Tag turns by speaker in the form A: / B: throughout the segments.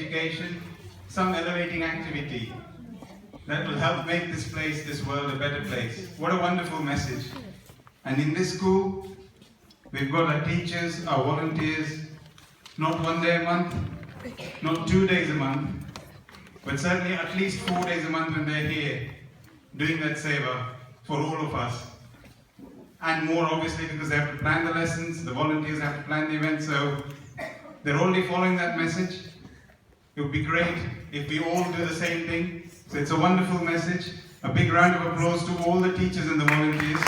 A: education, some elevating activity that will help make this place, this world, a better place. What a wonderful message. And in this school, we've got our teachers, our volunteers, not 1 day a month, not 2 days a month, but certainly at least 4 days a month when they're here, doing that seva for all of us. And more obviously because they have to plan the lessons, the volunteers have to plan the events, so they're already following that message. It would be great if we all do the same thing. So it's a wonderful message. A big round of applause to all the teachers and the volunteers.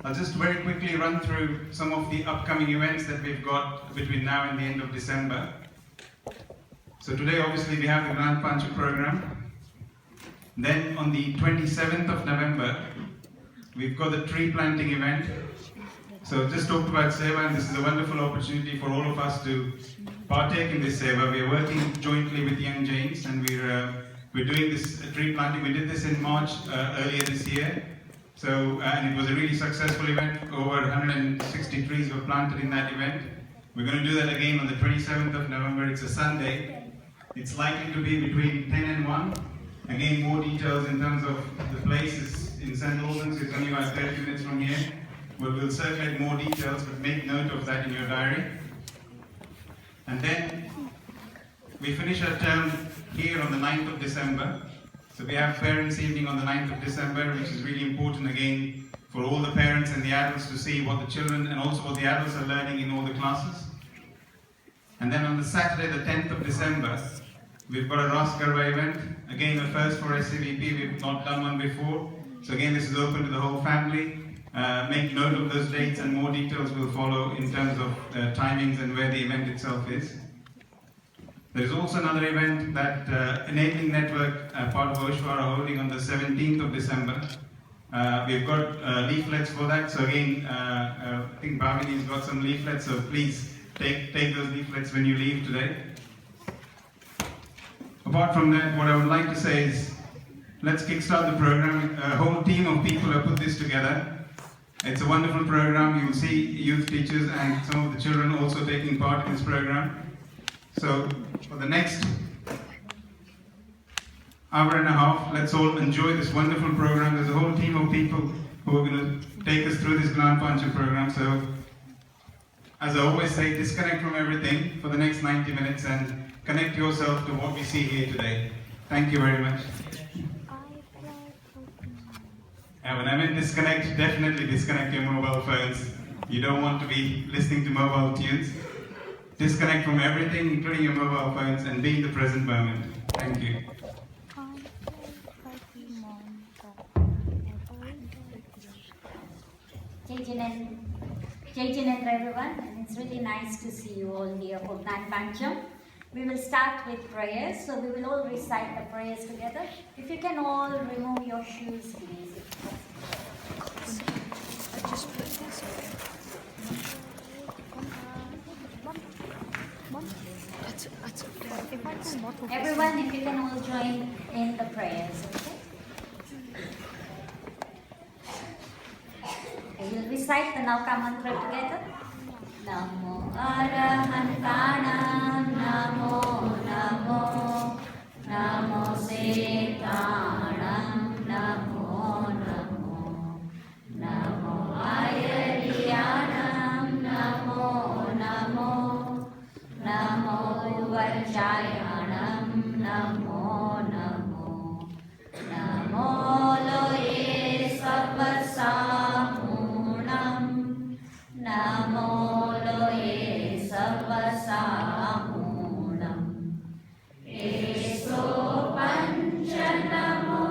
A: I'll just very quickly run through some of the upcoming events that we've got between now and the end of December. So today obviously we have the Grand Panchan program. Then on the 27th of November, we've got the tree planting event. So just talked about Seva, and this is a wonderful opportunity for all of us to partake in this Seva. We are working jointly with Young Jains, and we're doing this tree planting. We did this in March earlier this year. So and it was a really successful event. Over 160 trees were planted in that event. We're going to do that again on the 27th of November. It's a Sunday. It's likely to be between 10 and 1. Again, more details in terms of the place is in St. Albans. It's only about 30 minutes from here. But we'll circulate more details, but make note of that in your diary. And then we finish our term here on the 9th of December. So we have Parents' Evening on the 9th of December, which is really important again for all the parents and the adults to see what the children and also what the adults are learning in all the classes. And then on the Saturday, the 10th of December, we've got a Ras Garba event. Again, the first for SCVP, we've not done one before. So again, this is open to the whole family. Make note of those dates, and more details will follow in terms of timings and where the event itself is. There is also another event that Enabling Network, part of Oshwar, are holding on the 17th of December. We've got leaflets for that. So again, I think Bhavini's got some leaflets, so please take those leaflets when you leave today. Apart from that, what I would like to say is, let's kickstart the program. A whole team of people have put this together. It's a wonderful program. You'll see youth teachers and some of the children also taking part in this program. So for the next hour and a half, let's all enjoy this wonderful program. There's a whole team of people who are going to take us through this Gnana Panchan program. So as I always say, disconnect from everything for the next 90 minutes and connect yourself to what we see here today. Thank you very much. And when I meant disconnect, definitely disconnect your mobile phones. You don't want to be listening to mobile tunes. Disconnect from everything, including your mobile phones, and be in the present moment. Thank you.
B: Jai Jinendra everyone, and it's really nice to see you all here for Gnana Panchan. We will start with prayers, so we will all recite the prayers together. If you can all remove your shoes, please. Everyone, if you can all join in the prayers, okay? We will recite the Nauka mantra together. Namo Arahantanam, Namo Namo, Namo Setanam, Namo Namo, Namo Ayariyanam, Namo Namo, Namo Vachayanam, Namo Namo, Namo Loye Sabbasamunam, Namo Loye Sabbasamunam, Eso Panchan Namo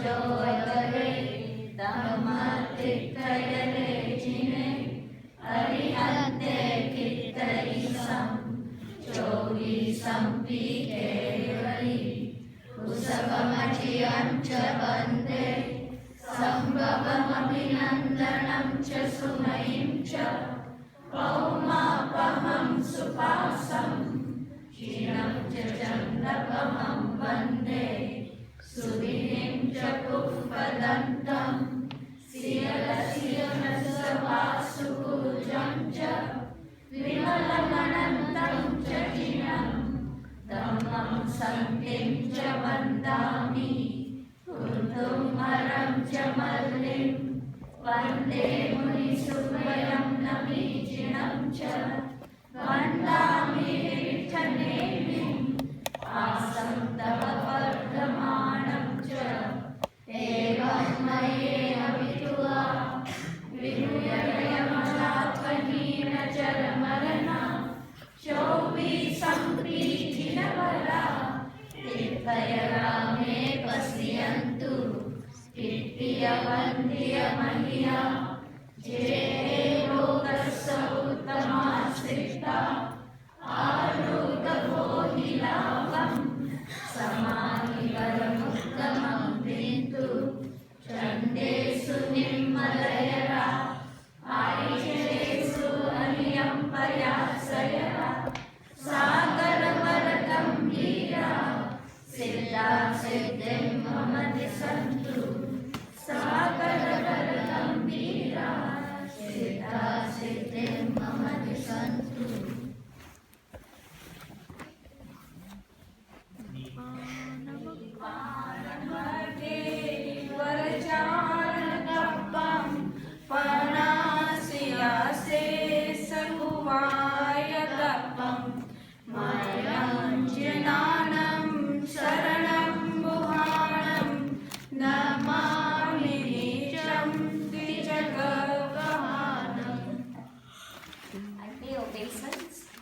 B: Jodare Dhammatikayale Jine Arihante Kittarisam Jogi Sampi Kevali Usavamachiyam Cha Bande Sambhavam Abhinandanam Cha Sumayim Cha Paumapaham Supasam Chinam Cha Chandapamam Bande Sudinim Cha Pufpadantam Siyalasyonasavasukujam Cha Vimalamanantam Cha Jinam Dhammam Santim Cha Vandami Kuntum Haram Cha Mallim Vande Muni Subhayam Namijinam Cha Vandami Vitanevim Asam Tava Vardhamanam Cha Evam Maye Avitua Vinuyayamalatvanina Charamarana Chovi Sampritinavara Tirthayarame Pasyantu Kittiyavantiya Mahiya Jehogasya Uttama Srita Arugavohilavam Samani Varamuttamam Bintu Chandesu Nimmalayara Aichesu Aniyam Payasayara Sagaramarakam Gira Siddha Siddhim Mamadisantu Sagaramarakam Gira Siddha Siddhim Mamadisantu.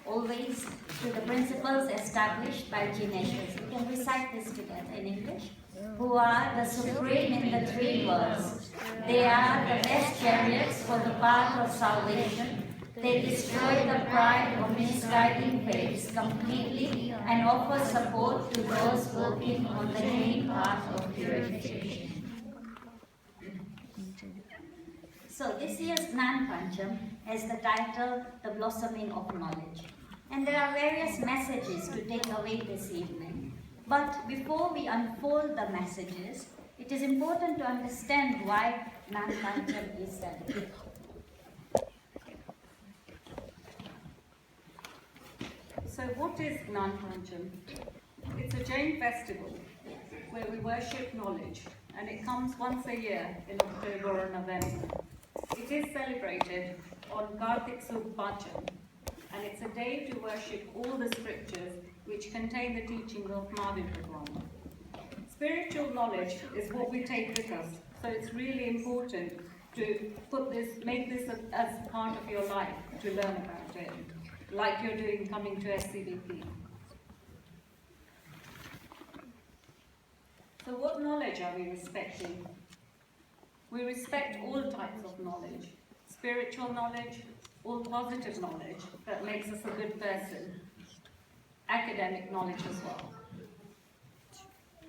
B: Always to the principles established by Gnana. We can recite this together in English. Who are the supreme in the three worlds. They are the best chariots for the path of salvation. They destroy the pride of misguiding faiths completely and offer support to those working on the main path of purification. So this year's Gnana Panchan has the title, The Blossoming of Knowledge. And there are various messages to take away this evening. But before we unfold the messages, it is important to understand why Gnana Panchan is celebrated.
C: So what is Gnana Panchan? It's a Jain festival where we worship knowledge, and it comes once a year in October or November. It is celebrated on Kartik Sud Panchan, and it's a day to worship all the scriptures which contain the teachings of Mahavira. Spiritual knowledge is what we take with us, so it's really important to make this as part of your life, to learn about it, like you're doing coming to SCVP. So what knowledge are we respecting? We respect all types of knowledge, spiritual knowledge, all positive knowledge that makes us a good person, academic knowledge as well.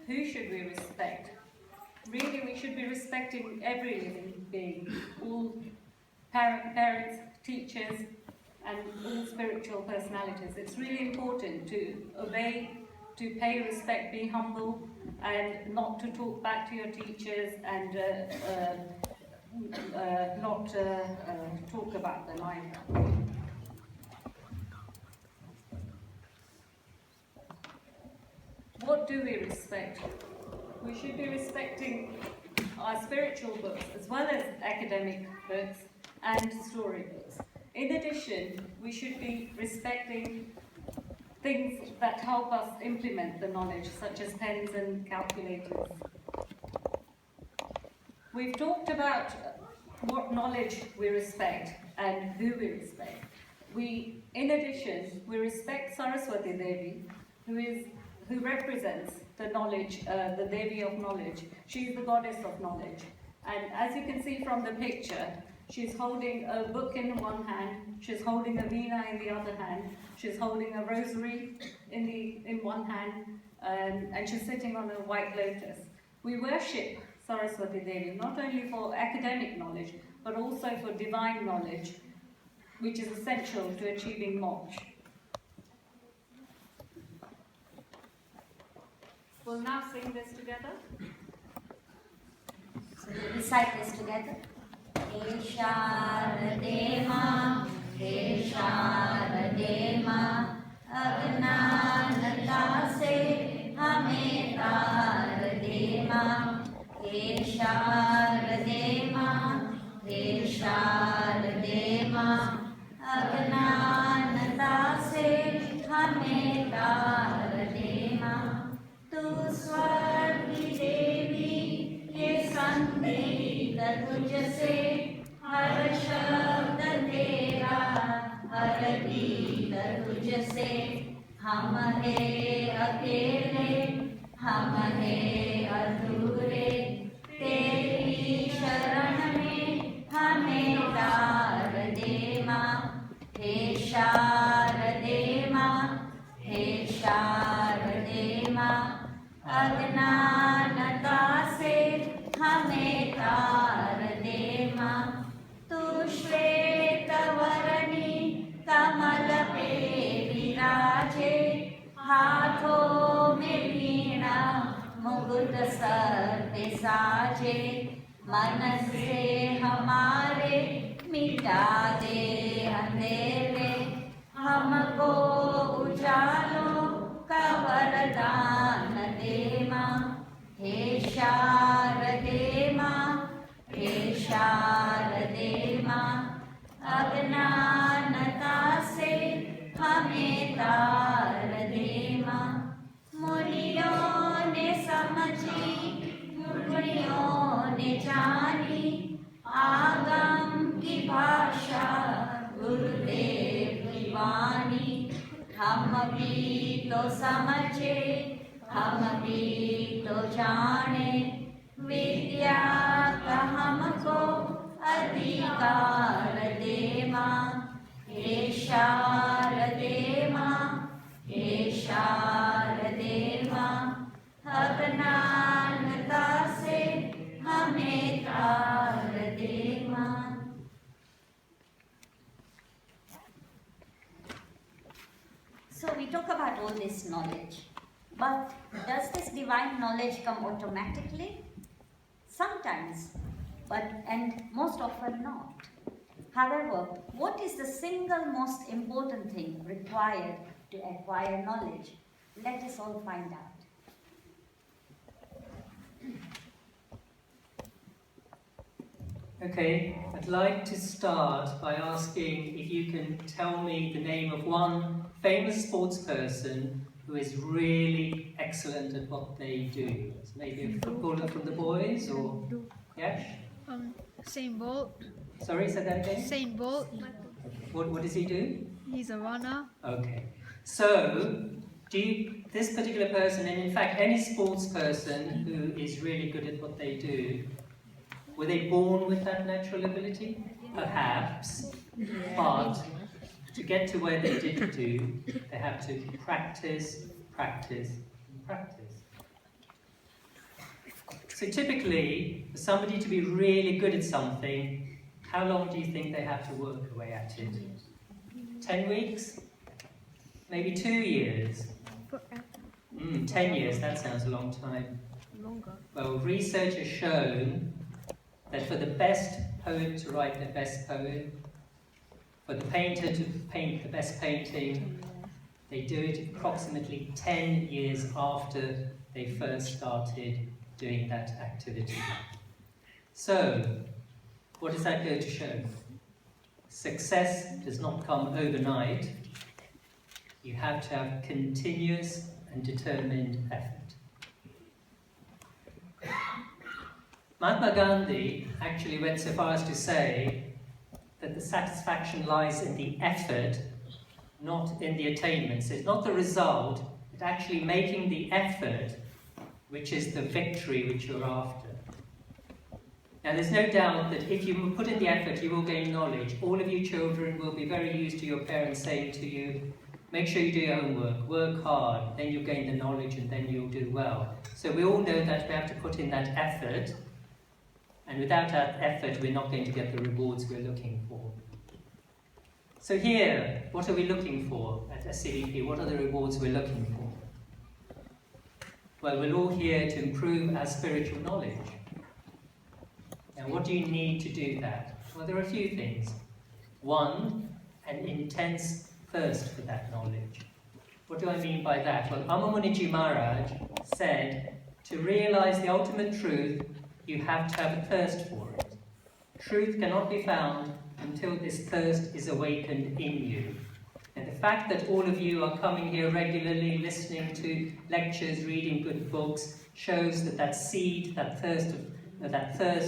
C: Who should we respect? Really, we should be respecting every living being, all parents, teachers, and all spiritual personalities. It's really important to obey, to pay respect, be humble, and not to talk back to your teachers and not talk about them either. What do we respect? We should be respecting our spiritual books as well as academic books and storybooks. In addition, we should be respecting things that help us implement the knowledge, such as pens and calculators. We've talked about what knowledge we respect and who we respect. In addition, we respect Saraswati Devi, who is who represents the knowledge, the Devi of knowledge. She is the goddess of knowledge. And as you can see from the picture, she's holding a book in one hand, she's holding a veena in the other hand, she's holding a rosary in one hand, and she's sitting on a white lotus. We worship Saraswati Devi not only for academic knowledge, but also for divine knowledge, which is essential to achieving moksha. We'll now sing this together.
B: So we recite this together. He Sharadema, He Sharadema, Agnanata se hame tar dema. He Sharadema, He Sharadema, Agnanata se hame tar dema. Tu Swargi Devi, हे संदेह तुझसे हर शब्द तेरा, हर गीत तुझसे। हम है अकेले, हम है अधूरे, तेरी शरण में हमें तार दे माँ। हे शारदे माँ, हे शारदे माँ, अज्ञानता से हमें तार दे माँ। तू श्वेत वर्णी कमल पे विराजे, हाथों में वीणा मुकुट सर पे साजे। मन से हमारे मिटा दे अंधेरे, हमको उजालों का वरदान दे माँ। हे शारदे माँ, हे शारदे माँ, अज्ञानता से हमें तार दे माँ। मुनियों ने समझी, मुनियों ने जानी, आगम की भाषा गुरुदेव की वाणी। हम भी तो समझे, हम भी तो जाने, विद्या का हमको अधिकार दे माँ। हे शारदे माँ, हे शारदे माँ, अज्ञानता से हमें तार दे माँ। So we talk about all this knowledge, but does this divine knowledge come automatically? Sometimes, and most often not. However, what is the single most important thing required to acquire knowledge? Let us all find out.
D: Okay, I'd like to start by asking if you can tell me the name of one famous sports person who is really excellent at what they do. So maybe a footballer from the boys, or yes?
E: Usain Bolt.
D: Sorry, say that again?
E: Usain Bolt.
D: What does he do?
E: He's a runner.
D: Okay, so this particular person, and in fact any sports person who is really good at what they do, were they born with that natural ability? Perhaps, but to get to where they did do, they have to practice, practice, and practice. So typically, for somebody to be really good at something, how long do you think they have to work away at it? 10 weeks? Maybe 2 years? 10 years, that sounds a long time.
E: Longer.
D: Well, research has shown that for the best poet to write the best poem, for the painter to paint the best painting, they do it approximately 10 years after they first started doing that activity. So, what does that go to show? Success does not come overnight. You have to have continuous and determined effort. Mahatma Gandhi actually went so far as to say that the satisfaction lies in the effort, not in the attainment. So it's not the result, but actually making the effort, which is the victory which you're after. Now there's no doubt that if you put in the effort, you will gain knowledge. All of you children will be very used to your parents saying to you, make sure you do your homework, work hard, then you'll gain the knowledge and then you'll do well. So we all know that we have to put in that effort, and without that effort we're not going to get the rewards we're looking for. So here, what are we looking for at SCVP? What are the rewards we're looking for? Well, we're all here to improve our spiritual knowledge. Now, what do you need to do that? Well, there are a few things. One, an intense thirst for that knowledge. What do I mean by that? Well, Amamuniji Maharaj said, to realize the ultimate truth, you have to have a thirst for it. Truth cannot be found until this thirst is awakened in you. And the fact that all of you are coming here regularly, listening to lectures, reading good books, shows that that seed, that thirst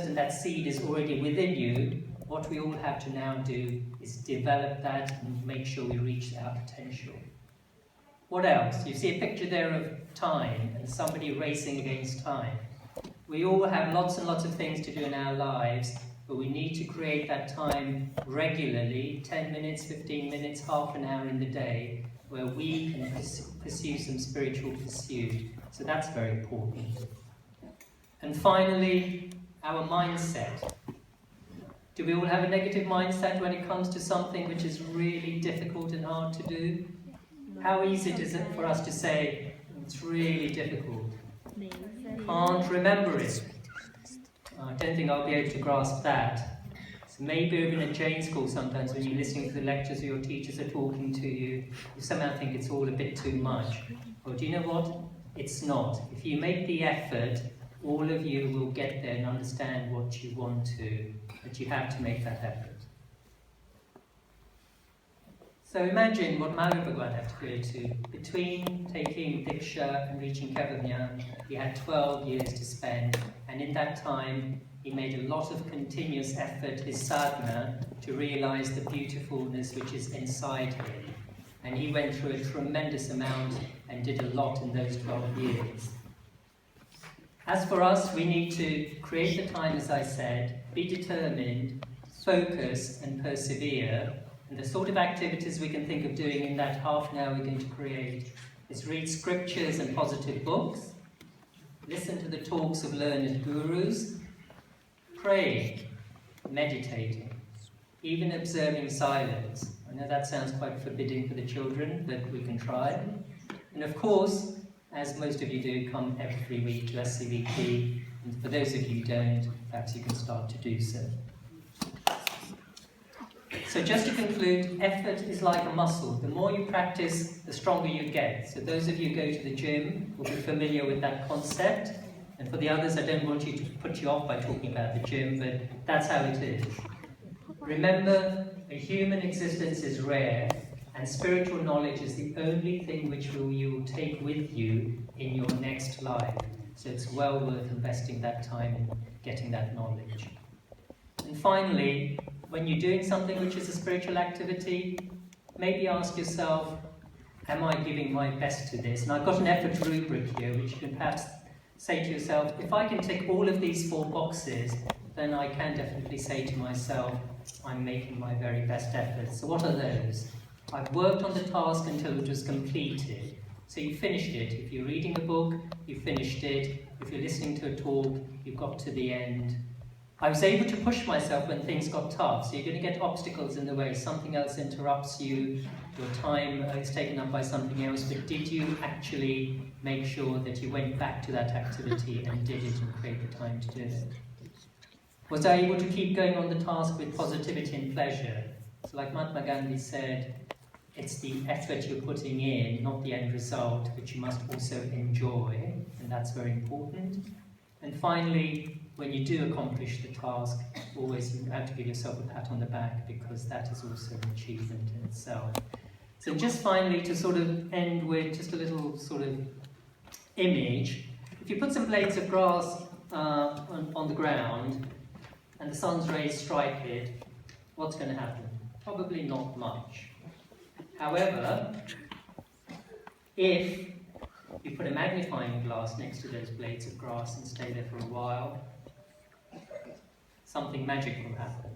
D: and that seed is already within you. What we all have to now do is develop that and make sure we reach our potential. What else? You see a picture there of time and somebody racing against time. We all have lots and lots of things to do in our lives, but we need to create that time regularly, 10 minutes, 15 minutes, half an hour in the day, where we can pursue some spiritual pursuit. So that's very important. And finally, our mindset. Do we all have a negative mindset when it comes to something which is really difficult and hard to do? How easy is it for us to say, it's really difficult? Can't remember it. I don't think I'll be able to grasp that. So maybe even at Jane School sometimes when you're listening to the lectures or your teachers are talking to you, you somehow think it's all a bit too much. Well, do you know what? It's not. If you make the effort, all of you will get there and understand what you want to, but you have to make that effort. So imagine what Malu Bhagwan had to go to. Between taking Diksha and reaching Kavamyan, he had 12 years to spend, and in that time he made a lot of continuous effort, his sadhana, to realize the beautifulness which is inside him. And he went through a tremendous amount and did a lot in those 12 years. As for us, we need to create the time, as I said, be determined, focus and persevere. And the sort of activities we can think of doing in that half an hour we're going to create is read scriptures and positive books, listen to the talks of learned gurus, pray, meditating, even observing silence. I know that sounds quite forbidding for the children, but we can try. And of course, as most of you do, come every week to SCVP, and for those of you who don't, perhaps you can start to do so. So just to conclude, effort is like a muscle. The more you practice, the stronger you get. So those of you who go to the gym will be familiar with that concept. And for the others, I don't want you to put you off by talking about the gym, but that's how it is. Remember, a human existence is rare, and spiritual knowledge is the only thing which you will take with you in your next life. So it's well worth investing that time in getting that knowledge. And finally, when you're doing something which is a spiritual activity, maybe ask yourself, am I giving my best to this? And I've got an effort rubric here, which you can perhaps say to yourself, if I can tick all of these 4 boxes, then I can definitely say to myself, I'm making my very best effort. So what are those? I've worked on the task until it was completed. So you finished it. If you're reading a book, you finished it. If you're listening to a talk, you've got to the end. I was able to push myself when things got tough. So you're going to get obstacles in the way. Something else interrupts you. Your time is taken up by something else. But did you actually make sure that you went back to that activity and did it and create the time to do it? Was I able to keep going on the task with positivity and pleasure? So like Mahatma Gandhi said, it's the effort you're putting in, not the end result, which you must also enjoy, and that's very important. And finally, when you do accomplish the task, always you have to give yourself a pat on the back, because that is also an achievement in itself. So just finally, to sort of end with just a little sort of image, if you put some blades of grass on the ground, and the sun's rays strike it, what's going to happen? Probably not much. However, if You put a magnifying glass next to those blades of grass and stay there for a while. Something magic will happen.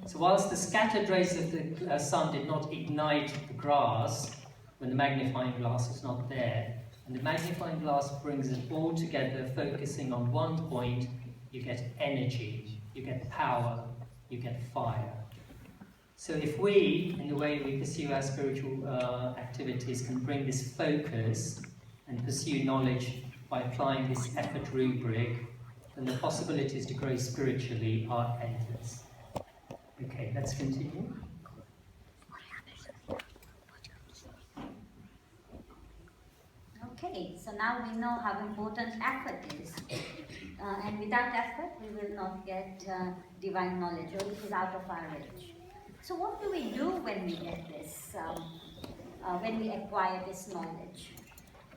D: So whilst the scattered rays of the sun did not ignite the grass when the magnifying glass was not there, and the magnifying glass brings it all together, focusing on one point, you get energy, you get power, you get fire. So if we, in the way we pursue our spiritual activities, can bring this focus and pursue knowledge by applying this effort rubric, then the possibilities to grow spiritually are endless. Okay, let's continue.
B: Okay, so now we know how important effort is. And without effort, we will not get divine knowledge, or it is out of our reach. So what do we do when we get this, when we acquire this knowledge?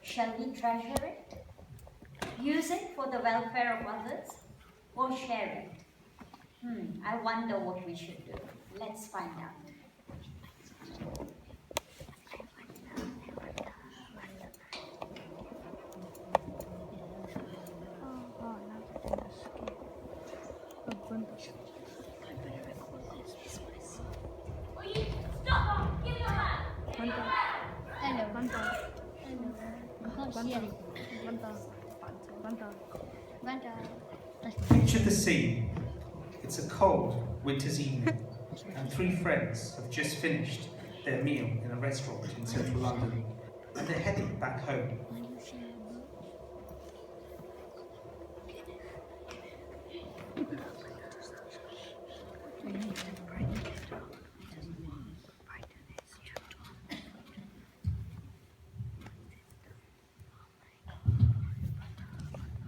B: Shall we treasure it? Use it for the welfare of others? Or share it? I wonder what we should do. Let's find out.
F: Picture the scene. It's a cold winter's evening, and three friends have just finished their meal in a restaurant in central London, and they're heading back home.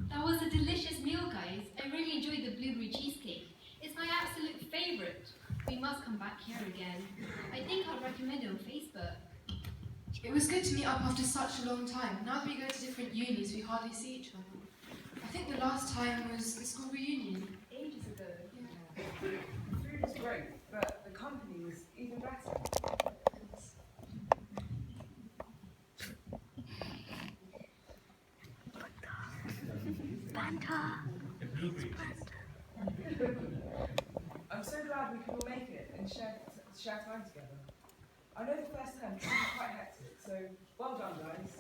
G: That was a delicious meal, guys. I really enjoyed the blueberry cheesecake. It's my absolute favourite. We must come back here again. I think I'll recommend it on Facebook.
H: It was good to meet up after such a long time. Now that we go to different unis, we hardly see each other. I think the last time was the school reunion.
I: Ages ago.
H: Yeah.
I: The food was great, but the company was even better. I'm so glad we could all make it and share time together. I know the first term was quite hectic, so well done, guys.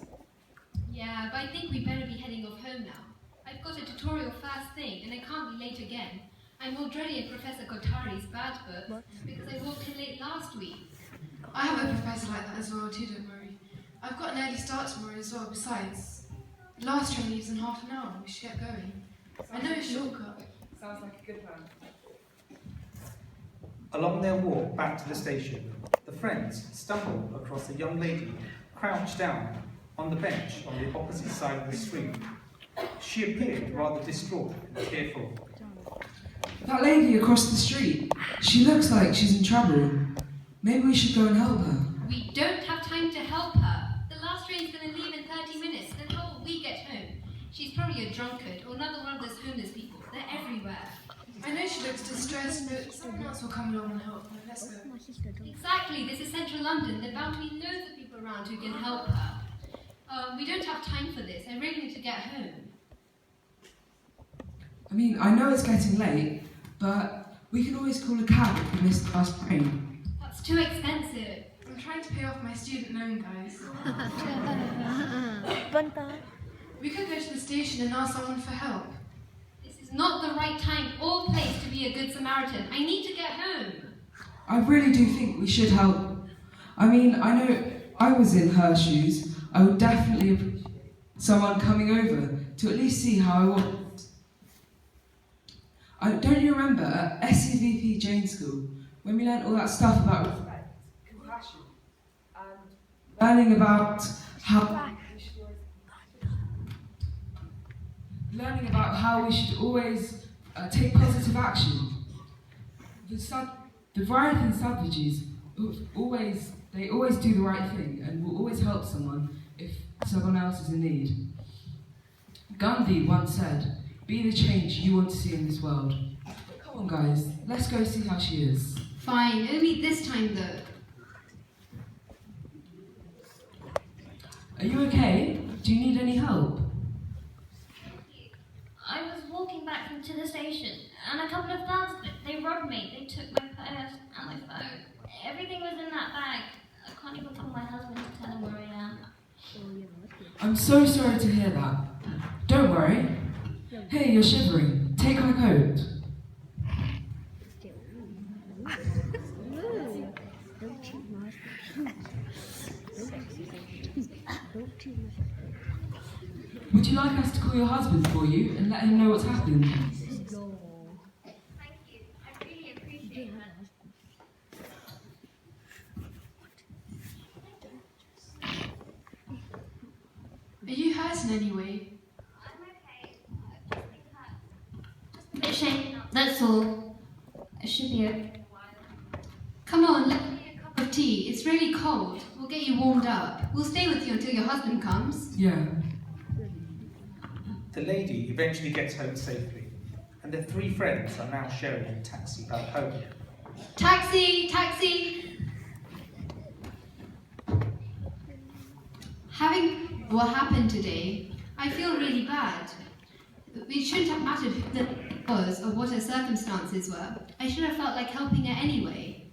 G: Yeah, but I think we better be heading off home now. I've got a tutorial first thing and I can't be late again. I'm all dreading Professor Kotari's bad book because I walked in late last week.
H: I have a professor like that as well too, don't worry. I've got an early start tomorrow as well, besides. The last train leaves in half an hour, we should get going. I know a shortcut.
I: Sounds like a good plan.
F: Along their walk back to the station, the friends stumble across a young lady crouched down on the bench on the opposite side of the street. She appeared rather distraught and tearful.
I: That lady across the street, she looks like she's in trouble. Maybe we should go and help her.
G: We don't have time to help her. The last train's going to leave in 30 minutes, then how will we get home? She's probably a drunkard or another one of those homeless people. They're everywhere.
H: I know she looks distressed, but someone else will come along and help her. Let's go.
G: Exactly, this is central London. There are bound to be loads of people around who can help her. We don't have time for this. I really need to get home.
I: I mean, I know it's getting late, but we can always call a cab if we miss the last train.
G: That's too expensive.
H: I'm trying to pay off my student loan, guys. We could go to the station and ask someone for help.
G: This is not the right time or place to be a good Samaritan. I need to get home.
I: I really do think we should help. I mean, I know I was in her shoes. I would definitely appreciate someone coming over to at least see how I was. Don't you remember at SCVP Jane School when we learned all that stuff about respect, compassion, and learning about how we should always take positive action. The Varian savages they always do the right thing and will always help someone if someone else is in need. Gandhi once said, "Be the change you want to see in this world." But come on, guys, let's go see how she is.
G: Fine, only this time though.
I: Are you okay? Do you need any help?
G: I was walking back to the station, and a couple of thugs, they robbed me. They took my purse and my phone. Everything was in that bag. I can't even call my husband to tell him where I am.
I: I'm so sorry to hear that. Don't worry. Hey, you're shivering. Take my coat. Would you like us to call your husband for you and let him know what's happened?
G: Thank you. I really appreciate that.
H: Are you hurt in any way?
G: I'm okay. I've just been hurt. Just a bit shaken up, that's all. I should be okay in a while.
H: Come on, let me get a cup of tea. It's really cold. We'll get you warmed up. We'll stay with you until your husband comes.
I: Yeah.
F: The lady eventually gets home safely, and the three friends are now sharing a taxi back home.
H: Taxi! Taxi! Having what happened today, I feel really bad. It shouldn't have mattered who it was or what her circumstances were. I should have felt like helping her anyway.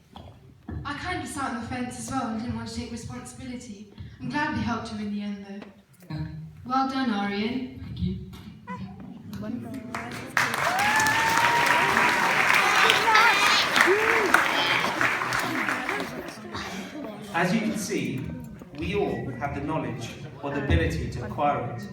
J: I kind of sat on the fence as well and didn't want to take responsibility. I'm glad we helped him in the end though.
I: Yeah.
H: Well done, Arian.
I: Thank you.
F: As you can see, we all have the knowledge or the ability to acquire it.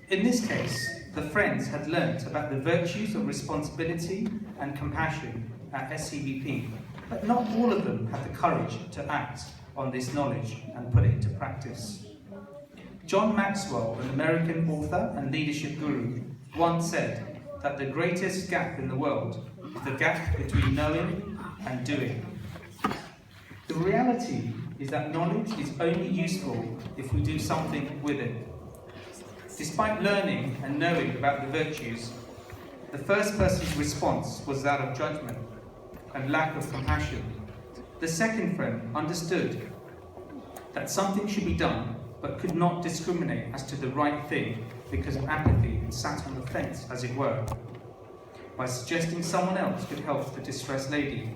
F: In this case, the friends had learnt about the virtues of responsibility and compassion at SCVP, but not all of them had the courage to act on this knowledge and put it into practice. John Maxwell, an American author and leadership guru, once said that the greatest gap in the world is the gap between knowing and doing. The reality is that knowledge is only useful if we do something with it. Despite learning and knowing about the virtues, the first person's response was that of judgment and lack of compassion. The second friend understood that something should be done but could not discriminate as to the right thing because of apathy and sat on the fence, as it were, by suggesting someone else could help the distressed lady.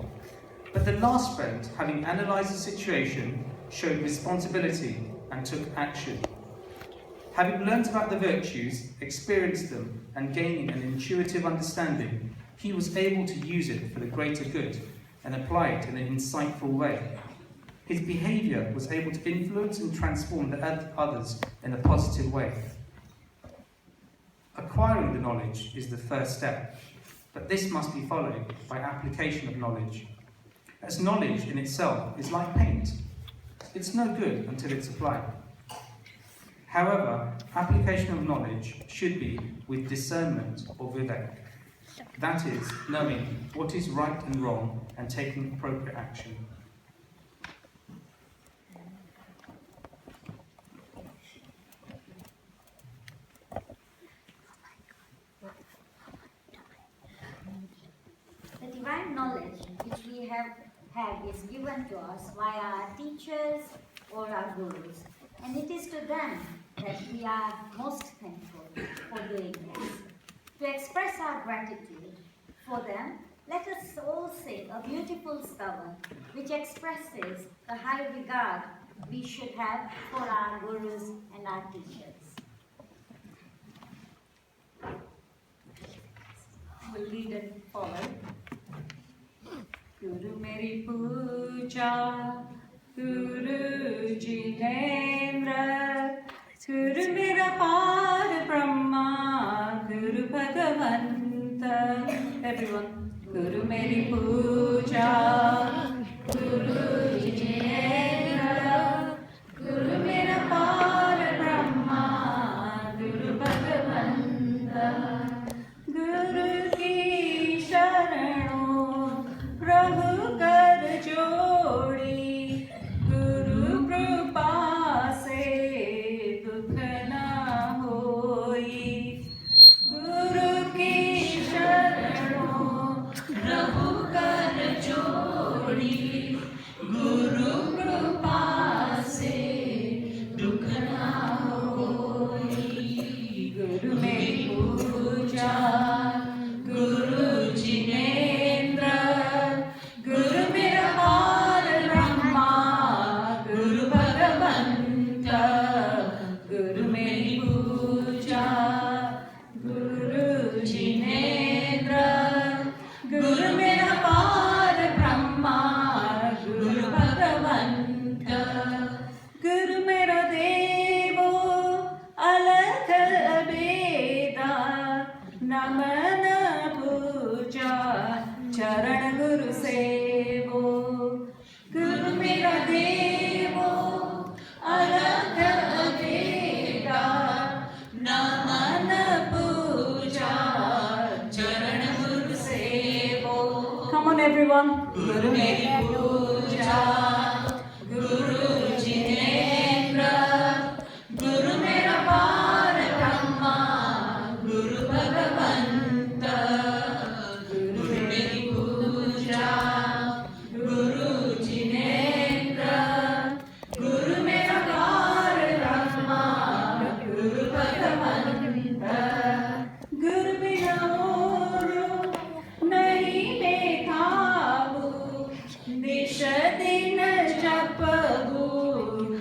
F: But the last friend, having analysed the situation, showed responsibility and took action. Having learnt about the virtues, experienced them, and gaining an intuitive understanding, he was able to use it for the greater good and apply it in an insightful way. His behaviour was able to influence and transform the others in a positive way. Acquiring the knowledge is the first step, but this must be followed by application of knowledge. As knowledge in itself is like paint. It's no good until it's applied. However, application of knowledge should be with discernment or vivek. That is, knowing what is right and wrong and taking appropriate action.
B: The divine knowledge which we have had is given to us via our teachers or our gurus, and it is to them that we are most thankful for doing this. To express our gratitude for them, let us all sing a beautiful stanza which expresses the high regard we should have for our gurus and our teachers.
C: Will lead and follow. Guru meri puja, Guru Jinendra, Guru mera par Brahma, Guru Bhagavanta. Everyone. Guru meri puja, Guru Jinendra, Guru mera par Brahma, Guru Bhagavanta. Guru ki sharanon Prabhu kar jodi, Guru kripa se dukh na hoi. Guru ki sharanon Prabhu kar
B: बेदा नमन पूजा चरण गुरु सेवो गुरु मेरा देवो अलग बेदा नमन पूजा चरण गुरु सेवो. Come on everyone. Guru meri puja Guru Jinendra Guru mera par brahma Guru Bhagavanta Guru meri puja Guru Jinendra Guru mera par brahma Guru Bhagavanta Guru bina nahi bekhavu दिश दिन जपगु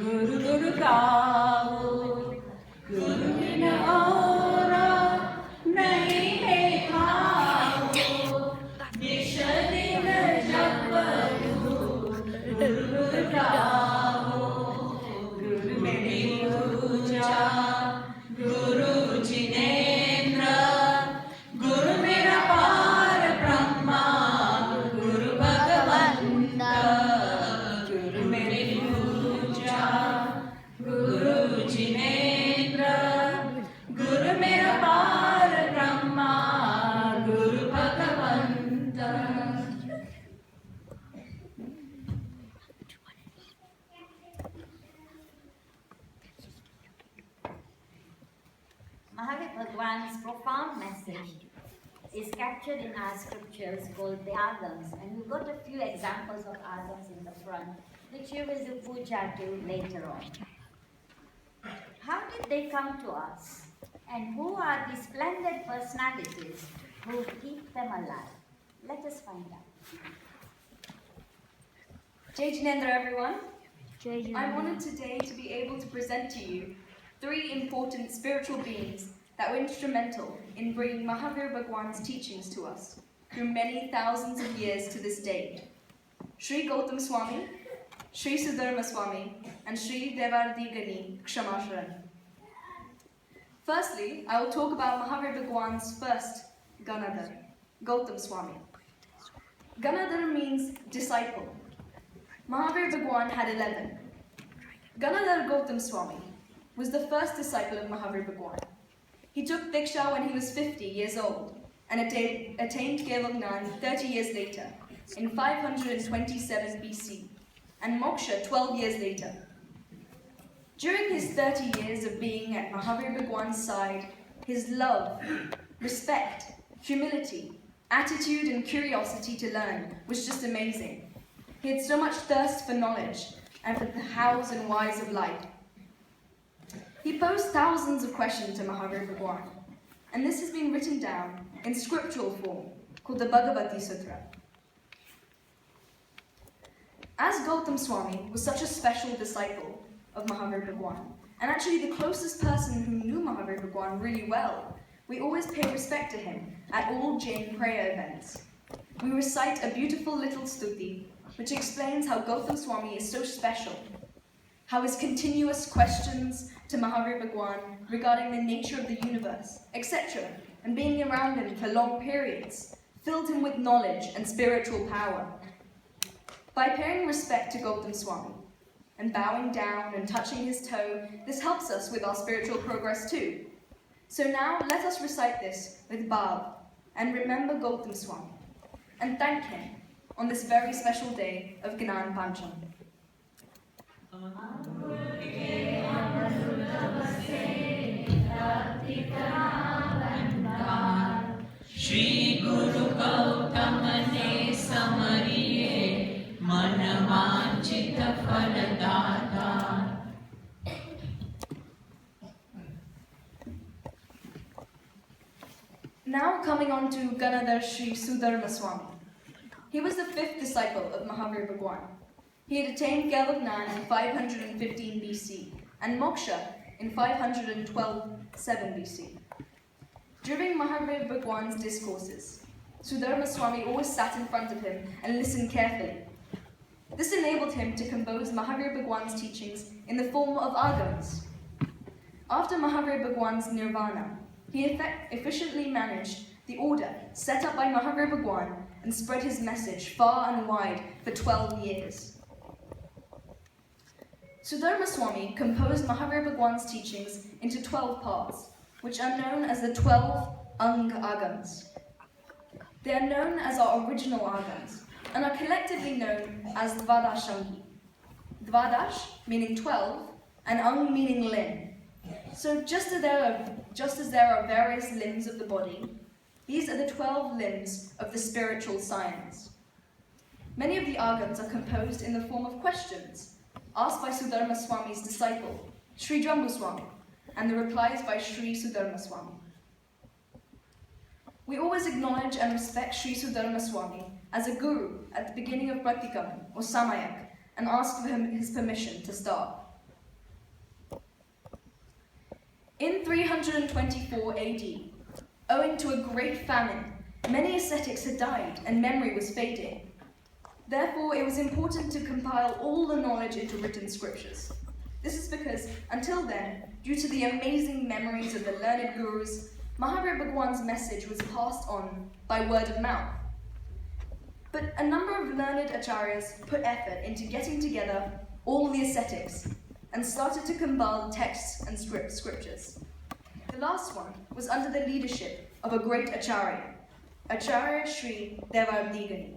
B: गुरु गुरु गावो गुरु बिन और नहीं है खाओ दिश दिन जपगु गुरु गुरु गावो गुरु मेरी पूजा गुरु जिनेन्द्र गुरु मेरा पार ब्रह्मा गुरु भगवंता गुरु मेरी पूजा गुरु जिनेन्द्र गुरु मेरा पार ब्रह्मा गुरु भगवंता. Mahavir Bhagwan's profound message is captured in our scriptures called the agams, and we've got a few examples of agams in the front, which you will do puja to later on. How did they come to us? And who are the splendid personalities who keep them alive? Let us find out.
K: Jai Jinendra, everyone. I'm honored today to be able to present to you 3 important spiritual beings that were instrumental in bringing Mahavir Bhagwan's teachings to us through many thousands of years to this day. Sri Gautam Swami, Sri Sudharma Swami, and Sri Devardigani Kshamasharan. Firstly, I will talk about Mahavir Bhagwan's first Ganadhar, Gautam Swami. Ganadhar means disciple. Mahavir Bhagwan had 11. Ganadhar Gautam Swami was the first disciple of Mahavir Bhagwan. He took Diksha when he was 50 years old and attained Gnana 30 years later, in 527 BC, and Moksha 12 years later. During his 30 years of being at Mahavir Bhagwan's side, his love, respect, humility, attitude and curiosity to learn was just amazing. He had so much thirst for knowledge and for the hows and whys of life. He posed thousands of questions to Mahavir Bhagwan, and this has been written down in scriptural form, called the Bhagavati Sutra. As Gautam Swami was such a special disciple of Mahavir Bhagwan, and actually the closest person who knew Mahavir Bhagwan really well, we always pay respect to him at all Jain prayer events. We recite a beautiful little stuti, which explains how Gautam Swami is so special, how his continuous questions to Mahavir Bhagwan regarding the nature of the universe, etc., and being around him for long periods, filled him with knowledge and spiritual power. By paying respect to Gautam Swami and bowing down and touching his toe, this helps us with our spiritual progress too. So now let us recite this with bhav and remember Gautam Swami and thank him on this very special day of Gnana Panchan.
L: Shri Guru Gautam ne samariye man vanchita phaladata.
K: Now coming on to Ganadhar Sri Sudharma Swami. He was the 5th disciple of Mahavir Bhagwan. He had attained Gnana in 515 BC and Moksha in 512-7 BC. During Mahavir Bhagwan's discourses, Sudharma Swami always sat in front of him and listened carefully. This enabled him to compose Mahavir Bhagwan's teachings in the form of agams. After Mahavir Bhagwan's nirvana, he efficiently managed the order set up by Mahavir Bhagwan and spread his message far and wide for 12 years. Sudharma Swami composed Mahavir Bhagwan's teachings into 12 parts, which are known as the 12 Agams. They are known as our original Agams and are collectively known as Dvadashangi. Dvadash meaning 12 and Ang meaning limb. So just as there are various limbs of the body, these are the 12 limbs of the spiritual science. Many of the Agams are composed in the form of questions asked by Sudharma Swami's disciple, Sri Jambu Swami, and the replies by Sri Sudharma Swami. We always acknowledge and respect Sri Sudharma Swami as a guru at the beginning of Praktikam, or Samayak, and ask for his permission to start. In 324 AD, owing to a great famine, many ascetics had died and memory was fading. Therefore, it was important to compile all the knowledge into written scriptures. This is because, until then, due to the amazing memories of the learned gurus, Mahavir Bhagwan's message was passed on by word of mouth. But a number of learned acharyas put effort into getting together all the ascetics and started to compile texts and scriptures. The last one was under the leadership of a great acharya, Acharya Sri Devaradigani.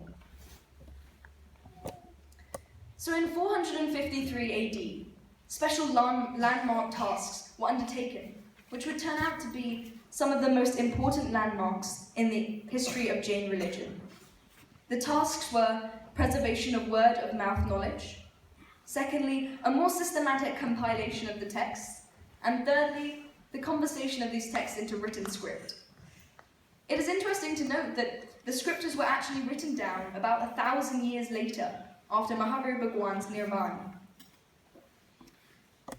K: So in 453 AD, special landmark tasks were undertaken, which would turn out to be some of the most important landmarks in the history of Jain religion. The tasks were preservation of word-of-mouth knowledge, secondly, a more systematic compilation of the texts, and thirdly, the conversion of these texts into written script. It is interesting to note that the scriptures were actually written down about 1,000 years later, after Mahavir Bhagwan's nirvana.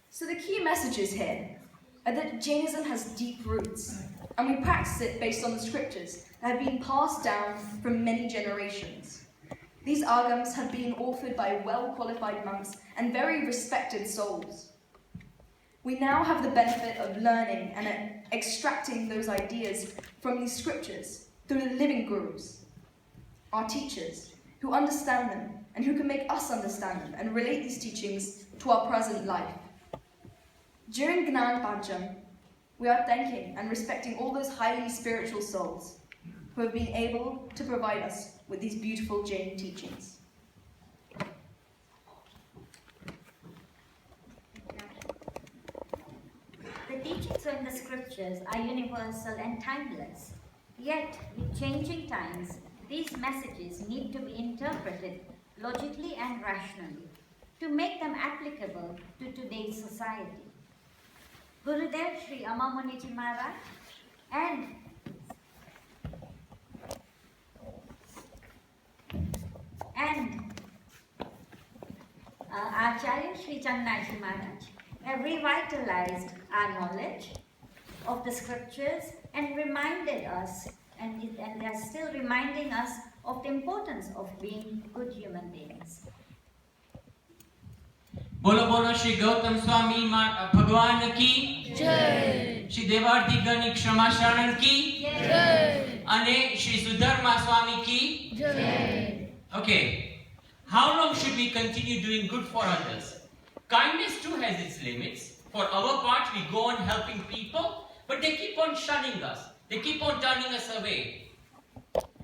K: So the key messages here are that Jainism has deep roots, and we practice it based on the scriptures that have been passed down from many generations. These agams have been authored by well-qualified monks and very respected souls. We now have the benefit of learning and extracting those ideas from these scriptures through the living gurus, our teachers, who understand them and who can make us understand them and relate these teachings to our present life. During Gnana Panchan, we are thanking and respecting all those highly spiritual souls who have been able to provide us with these beautiful Jain teachings.
B: The teachings in the scriptures are universal and timeless. Yet, with changing times, these messages need to be interpreted logically and rationally to make them applicable to today's society. Gurudev Sri Amamuniji Maharaj and Acharya Sri Channaji Maharaj have revitalized our knowledge of the scriptures and reminded us, and they are still reminding us of the importance of being good human beings.
L: बोलो बोलो श्री गौतम स्वामी भगवान की जय, श्री देवार्तिगणिक क्षमा शरण की जय, अने श्री सुधर्मा स्वामी की जय. Okay, how long should we continue doing good for others? Kindness too has its limits. For our part, we go on helping people, but they keep on shunning us. They keep on turning us away.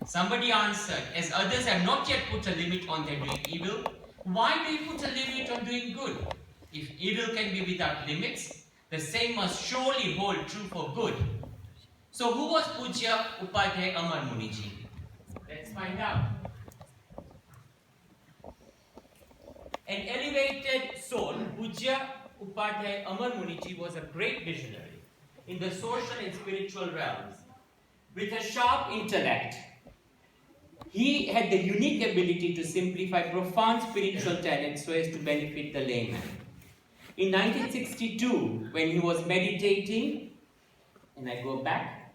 L: Somebody answered, as others have not yet put a limit on their doing evil, why do you put a limit on doing good? If evil can be without limits, the same must surely hold true for good. So who was Pujya Upadhyay Amar Muniji? Let's find out. An elevated soul, Pujya Upadhyay Amar Muniji was a great visionary in the social and spiritual realms. With a sharp intellect, he had the unique ability to simplify profound spiritual tenets so as to benefit the layman. In 1962, when he was meditating, and I go back.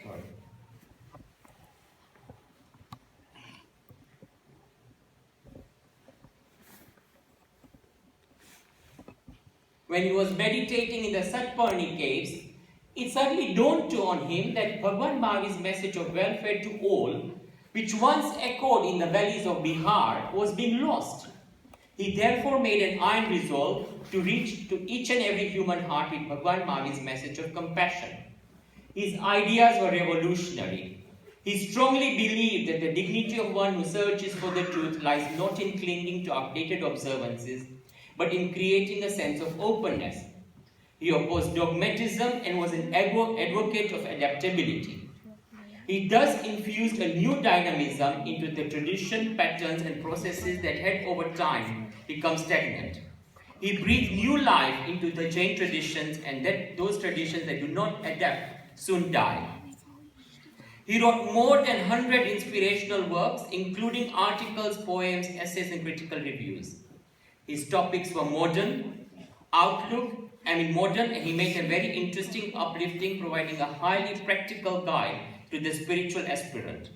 L: Sorry. when he was meditating in the Satparni caves, it suddenly dawned on him that Bhagwan Mahavir's message of welfare to all, which once echoed in the valleys of Bihar, was being lost. He therefore made an iron resolve to reach to each and every human heart with Bhagwan Mahavir's message of compassion. His ideas were revolutionary. He strongly believed that the dignity of one who searches for the truth lies not in clinging to outdated observances, but in creating a sense of openness. He opposed dogmatism and was an advocate of adaptability. He thus infused a new dynamism into the tradition, patterns, and processes that had over time become stagnant. He breathed new life into the Jain traditions, and that those traditions that do not adapt soon die. He wrote more than 100 inspirational works, including articles, poems, essays, and critical reviews. His topics were modern, modern, and he made a very interesting, uplifting, providing a highly practical guide to the spiritual aspirant.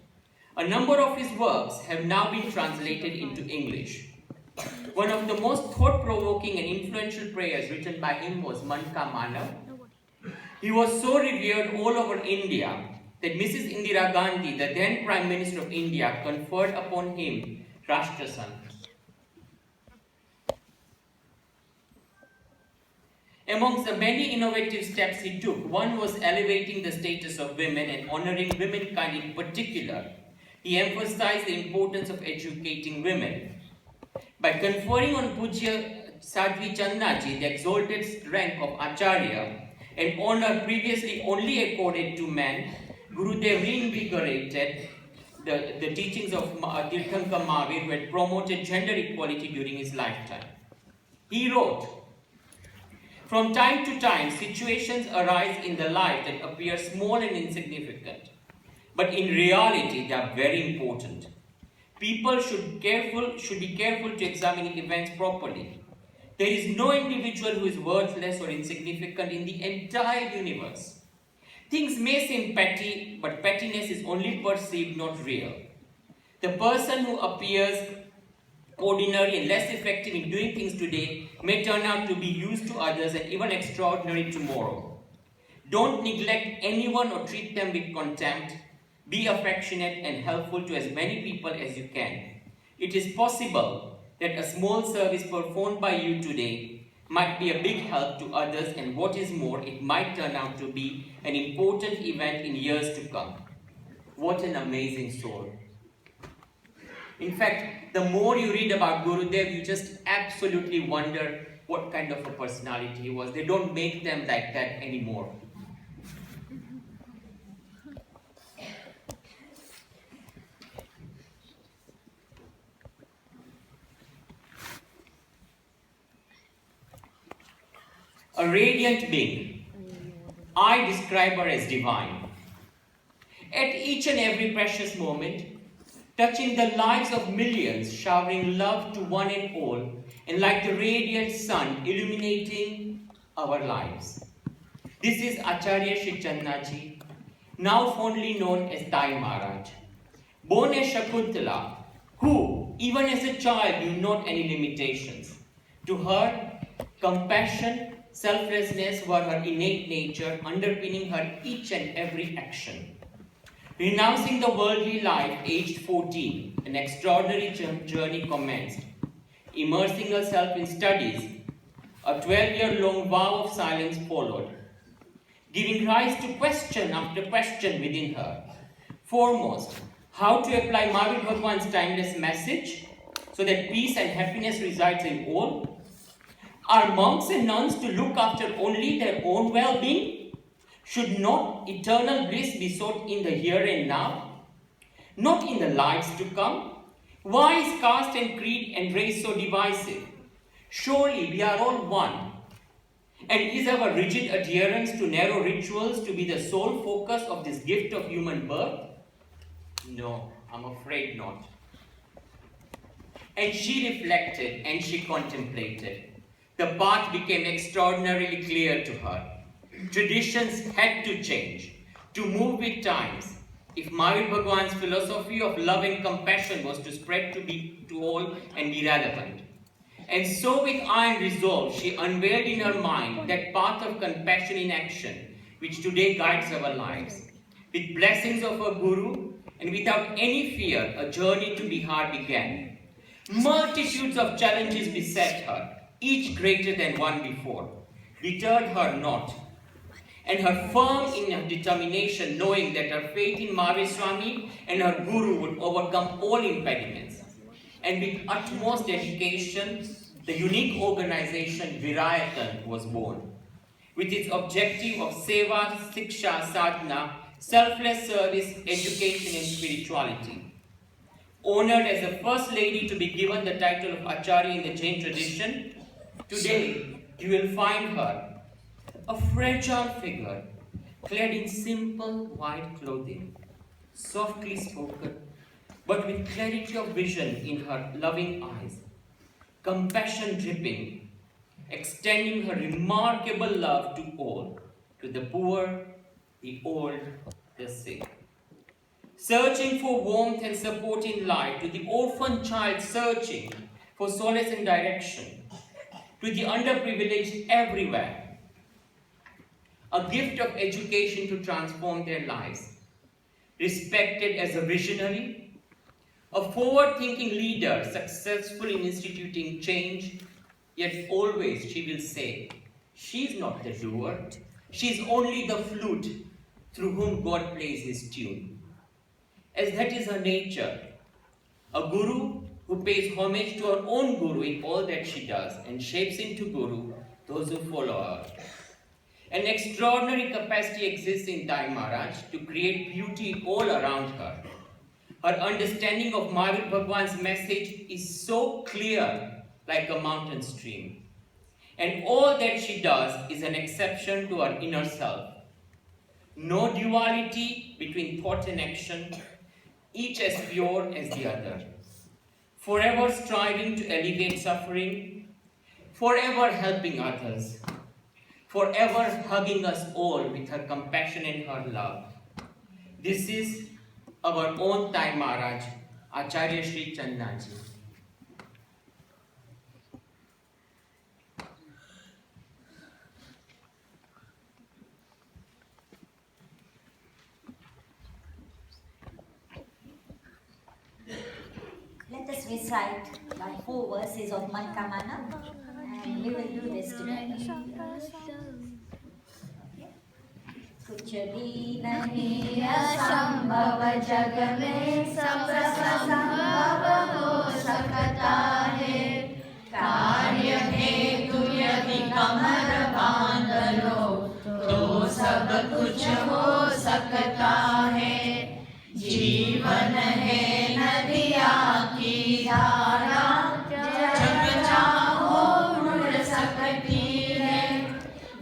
L: A number of his works have now been translated into English. One of the most thought-provoking and influential prayers written by him was Man Ka Manav. He was so revered all over India that Mrs. Indira Gandhi, the then Prime Minister of India, conferred upon him Rashtra Sant. Amongst the many innovative steps he took, one was elevating the status of women and honoring womankind in particular. He emphasized the importance of educating women. By conferring on Pujya Sadhvi Chandaji the exalted rank of Acharya, an honor previously only accorded to men, Gurudev reinvigorated the teachings of Tirthankar Mahavir, who had promoted gender equality during his lifetime. He wrote, "From time to time, situations arise in the life that appear small and insignificant, but in reality they are very important. People should be careful to examine events properly. There is no individual who is worthless or insignificant in the entire universe. Things may seem petty, but pettiness is only perceived, not real. The person who appears ordinary and less effective in doing things today may turn out to be used to others and even extraordinary tomorrow. Don't neglect anyone or treat them with contempt. Be affectionate and helpful to as many people as you can. It is possible that a small service performed by you today might be a big help to others, and what is more, it might turn out to be an important event in years to come." What an amazing soul. In fact, the more you read about Gurudev, you just absolutely wonder what kind of a personality he was. They don't make them like that anymore. A radiant being. I describe her as divine. At each and every precious moment, touching the lives of millions, showering love to one and all, and like the radiant sun, illuminating our lives. This is Acharya Shri Chandaji, now fondly known as Dai Maharaj. Born as Shakuntala, who, even as a child, knew not any limitations. To her, compassion, selflessness were her innate nature, underpinning her each and every action. Renouncing the worldly life aged 14, an extraordinary journey commenced. Immersing herself in studies, a 12-year-long vow of silence followed, giving rise to question after question within her. Foremost, how to apply Mahavir Bhagwan's timeless message so that peace and happiness resides in all? Are monks and nuns to look after only their own well-being? Should not eternal bliss be sought in the here and now? Not in the lives to come? Why is caste and creed and race so divisive? Surely we are all one. And is our rigid adherence to narrow rituals to be the sole focus of this gift of human birth? No, I'm afraid not. And she reflected and she contemplated. The path became extraordinarily clear to her. Traditions had to change, to move with times. If Mahavir Bhagwan's philosophy of love and compassion was to spread to all and be relevant. And so with iron resolve, she unveiled in her mind that path of compassion in action, which today guides our lives. With blessings of her Guru, and without any fear, a journey to Bihar began. Multitudes of challenges beset her, each greater than one before, deterred her not. And her firm in her determination, knowing that her faith in Mahavir Swami and her Guru would overcome all impediments. And with utmost dedication, the unique organization Virayatan was born. With its objective of Seva, Siksha, Sadhana, selfless service, education and spirituality. Honored as the first lady to be given the title of Acharya in the Jain tradition, today you will find her, a fragile figure, clad in simple white clothing, softly spoken, but with clarity of vision in her loving eyes, compassion dripping, extending her remarkable love to all, to the poor, the old, the sick. Searching for warmth and support in life, to the orphan child searching for solace and direction, to the underprivileged everywhere. A gift of education to transform their lives. Respected as a visionary, a forward-thinking leader, successful in instituting change, yet always she will say, she's not the doer, she's only the flute through whom God plays his tune. As that is her nature, a guru who pays homage to her own guru in all that she does and shapes into guru those who follow her. An extraordinary capacity exists in Dai Maharaj to create beauty all around her. Her understanding of Mahavir Bhagwan's message is so clear like a mountain stream. And all that she does is an exception to her inner self. No duality between thought and action, each as pure as the other. Forever striving to alleviate suffering, forever helping others, forever hugging us all with her compassion and her love. This is our own Thai Maharaj, Acharya Sri Channaji.
B: Let us recite the 4 verses of Mankamana, and we will do this together. कुछ भी नहीं असंभव जग में सब संभव हो सकता है कार्य हेतु यदि कमर बांध लो तो सब कुछ हो सकता है जीवन है नदिया की धारा जब चाहो उड़ सकती है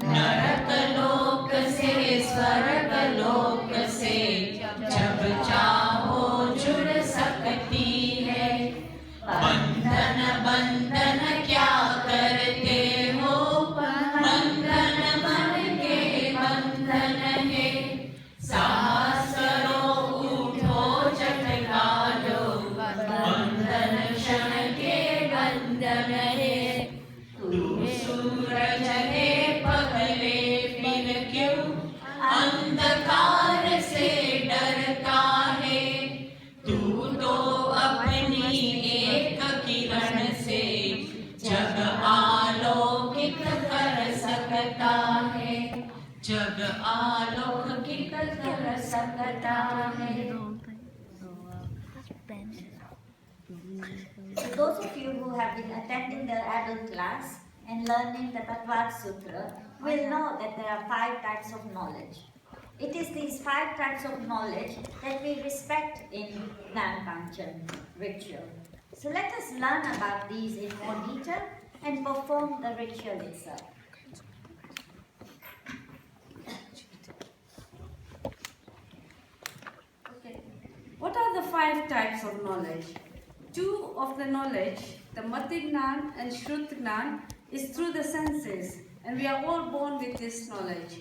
B: नरक लोक से स्वर्ग लोक से जब चाहो जुड़ सकती है बंधन बंधन क्या करते हो बंधन मन के बंधन है साहस करो उठो चटका लो बंधन क्षण के बंधन है तू सूरज है पगले फिर क्यों अंधकार से डरता है तू तो अपनी एक किरण से जग आलोकित कर सकता है जग आलोकित कर सकता है So those of you who have been attending the adult class and learning the Tattva Sutra will know that there are 5 types of knowledge. It is these 5 types of knowledge that we respect in Panchan ritual. So let us learn about these in more detail and perform the ritual itself.
C: Okay. What are the 5 types of knowledge? 2 of the knowledge, the Mati Gnan and Shrut Gnan, is through the senses, and we are all born with this knowledge.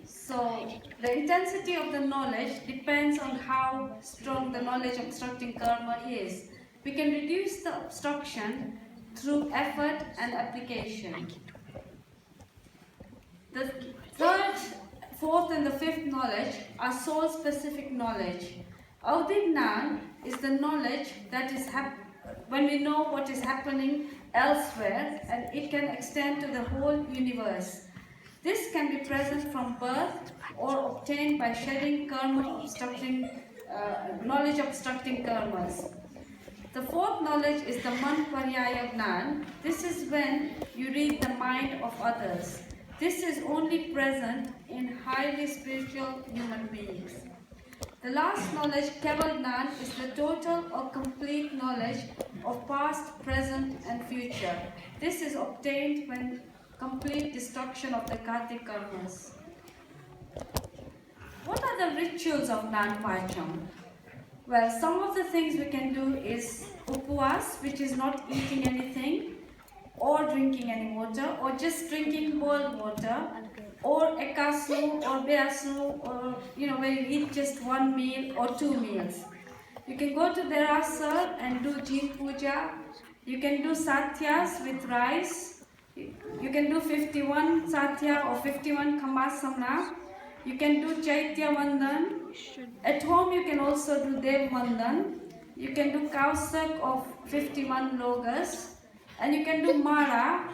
C: So, the intensity of the knowledge depends on how strong the knowledge obstructing karma is. We can reduce the obstruction through effort and application. The third, fourth and the fifth knowledge are soul-specific knowledge. Avdignan is the knowledge that is when we know what is happening elsewhere, and it can extend to the whole universe. This can be present from birth or obtained by shedding karma obstructing, knowledge obstructing karmas. The fourth knowledge is the man-paryaya gnan. This is when you read the mind of others. This is only present in highly spiritual human beings. The last knowledge, keval gnan, is the total or complete knowledge of past, present and future. This is obtained when complete destruction of the kartik karmas. What are the rituals of Gnan Panchan? Well, some of the things we can do is upwas, which is not eating anything or drinking any water, or just drinking boiled water, or ekasnu or beasnu, or where you eat just one meal or 2 meals. You can go to Derasar and do Jin Puja. You can do satyas with rice. You can do 51 satya or 51 kamasamna. You can do Chaitya Vandan. At home you can also do Dev Vandan. You can do Kausak of 51 logas. And you can do Mara,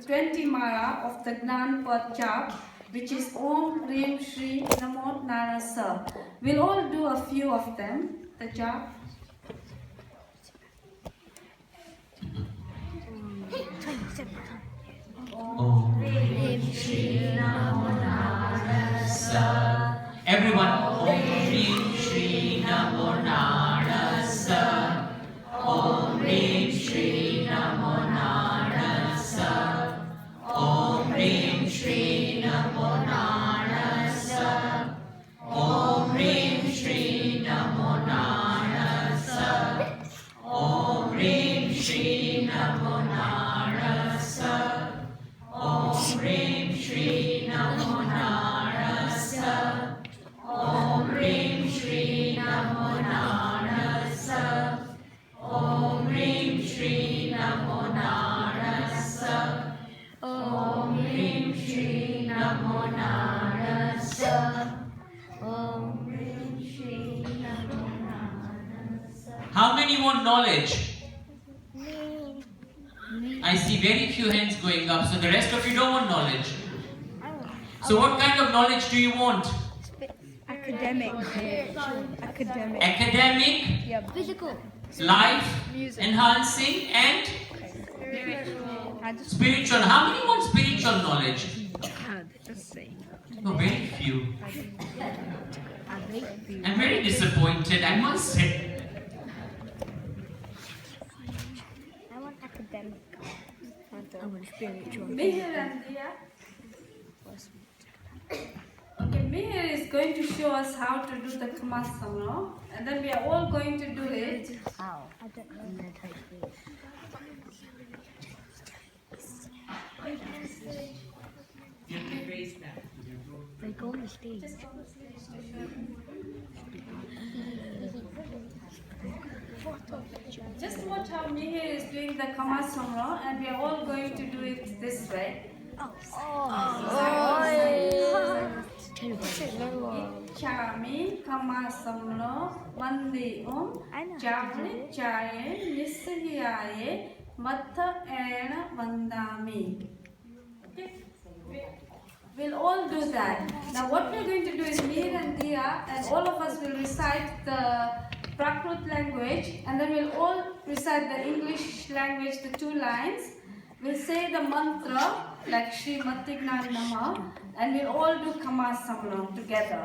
C: 20 Mara of the Gnan Pad Jap, which is Om Rim Shri Namo Narasa. We'll all do a few of them, the jap.
L: Om Rim Shri Namo Narasa. Everyone, Om Rim Shri Namo Narasa. Om Rim Shri Namo Narasa. Om Rim Shri Namo Narasa. Om Rim Shri Namo Narasa. Om Rim Shri Namo Narasa. Om Rim Shri Namo Narasa. Om Rim Shri Namo Narasa. Om Rim Shri Namo Narasa. Om Rim Shri Namo Narasa. Om Rim Shri Namo Narasa. How many want knowledge? I see very few hands going up, so the rest of you don't want knowledge. So what kind of knowledge do you want?
E: Academic.
L: Academic,
E: Yep. Physical.
L: life, enhancing and spiritual. How many want spiritual knowledge? No, very few. I'm very disappointed, I must say.
E: I want academic. I want spiritual.
C: Mihir and Dia. Okay, Mihir is going to show us how to do the Kamasamno, and then we are all going to do it.
E: How? I don't know how to do it.
L: You have to raise that.
E: They go on the stage.
C: Just watch how Mihir is doing the Kamasamno, and we are all going to do it this way. Chami Kamasamno Mandi Javli Chaye Nisahiyaye Matha Ena Vandami. We'll all do that. Now what we're going to do is Mir and Dia, and all of us will recite the Prakrit language, and then we'll all recite the English language, the 2 lines. We'll say the mantra like Shri Matignan Nama, and we'll all do Kamasamno together.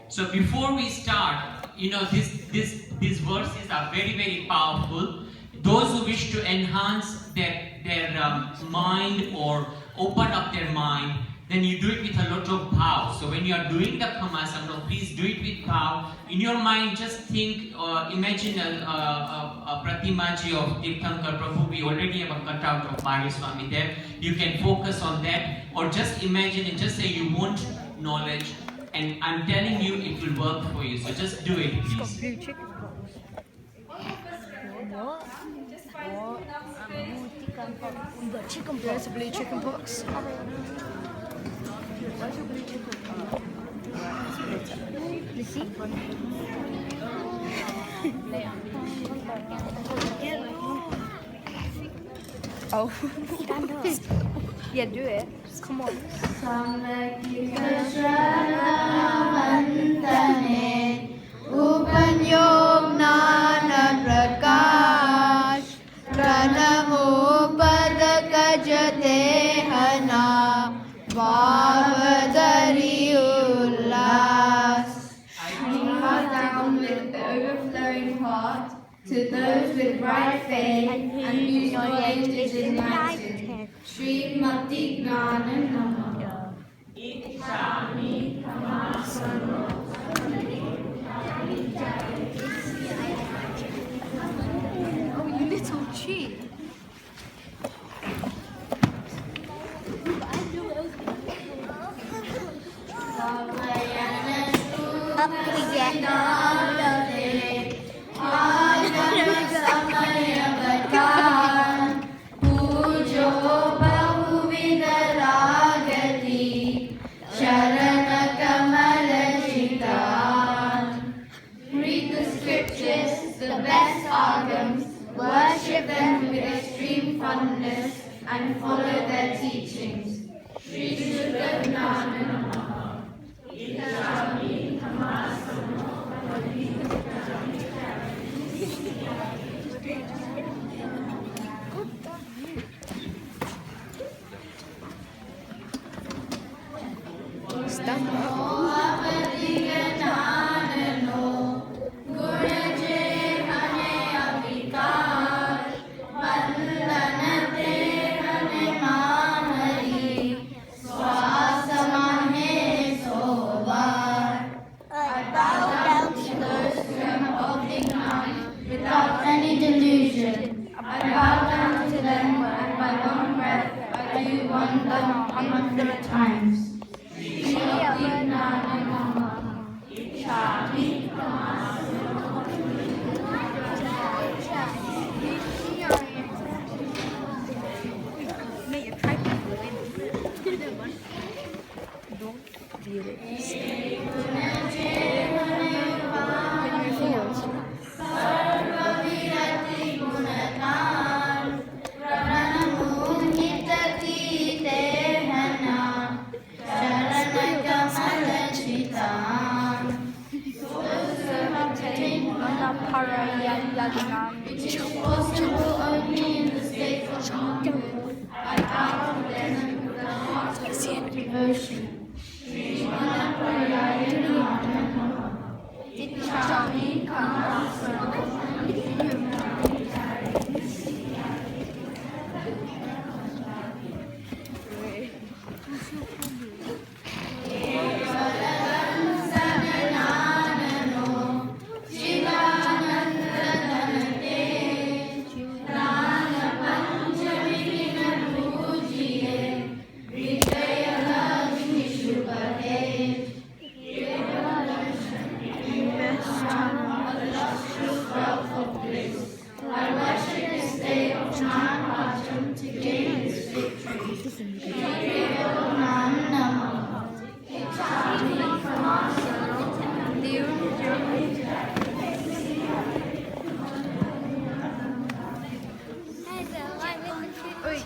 L: So before we start, these verses are very, very powerful. Those who wish to enhance their mind or open up their mind, then you do it with a lot of bhav. So when you are doing the Kamasamno, please do it with bhav. In your mind, just think, imagine a Pratimaji of Tirthankar Prabhu. We already have a cutout of Mari Swami there. You can focus on that, or just imagine and just say you want knowledge, and I'm telling you it will work for you. So just do it, please.
C: All of us can get up. Just find
E: We got chicken pox. There's a blue chicken pox. Where's your blue chicken pox? Let's see. Oh. Stand up. Yeah, do it. Come on.
M: Upanyog Gnana Prakash Pranamopad Kajatehana Bhavadari Ullas. I bow down with the overflowing heart to those with bright faith and whose knowledge is enlightened. Srimati Gnana Namaha. Ikshami Kamasano.
E: Oh, you little cheat.
M: Up we get. Pujo Bahuvidaragati Sharana Kamalachitan. Read the scriptures, the best agams, worship them with extreme fondness, and follow their teachings. Shri Shuddha Gnana Namaha. Ikshami Kamasano. Without any delusion, I bow down to them, and by one breath I do 100 times. Srimati Gnana Namaha. Ikshami which is possible only in the state of Brahman. I bow to them with the heart of devotion. Srimana Parayana Namaha. Ikshami Kamasano.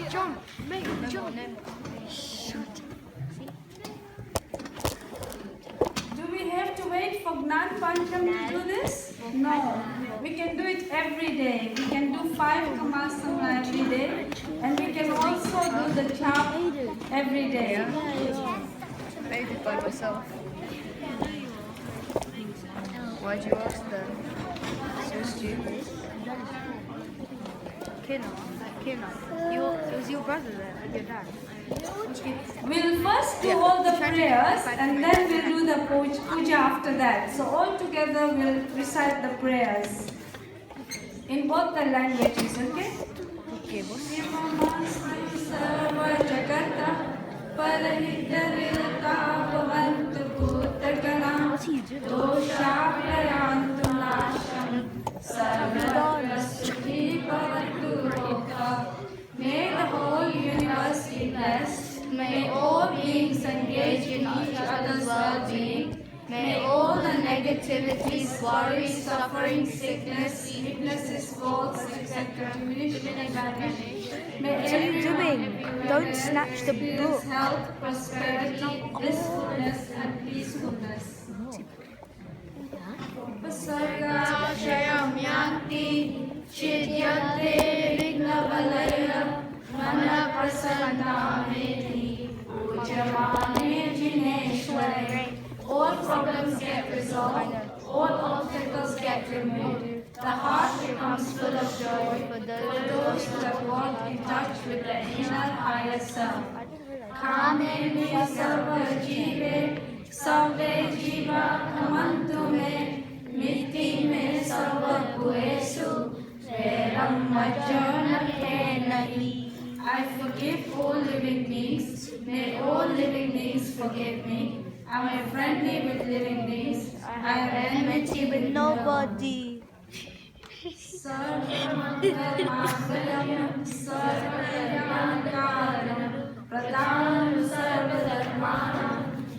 E: John, mate, John.
C: Do we have to wait for Gnana Panchan to do this? No. We can do it every day. We can do 5 Kamasana every day. And we can also do the chop every day.
E: I made it by myself. Why'd you ask them? So stupid. Gnana. It was your brother there, your dad.
C: Okay. We'll first do all the prayers and then we'll do the puja after that. So all together we'll recite the prayers in both the languages, okay?
E: Okay, boss.
C: Sarvada Sukhi Bhavatu
M: each other's well-being. May all the negativities, worries, suffering, sickness, weaknesses, faults, etc. diminish and vanish. May everyone
E: Don't snatch the book.
M: health, prosperity, blissfulness, and peacefulness. Sargashayam yanti chidyate vignavalaya mana prasantameti ujamane jineshware. All problems get resolved, all obstacles get removed. The heart becomes full of joy for those who have walked in touch with the inner higher self. Kameni sarva jive, sarve jiva kamantu me, miti me sarva bhuesu, veram majjana nahi. I forgive all living beings. May all living beings forgive me. I am friendly with living beings. I have enmity with
E: Nobody.
M: Sarvamangalam, sarvakaranam, pradhanam sarvadharmanam,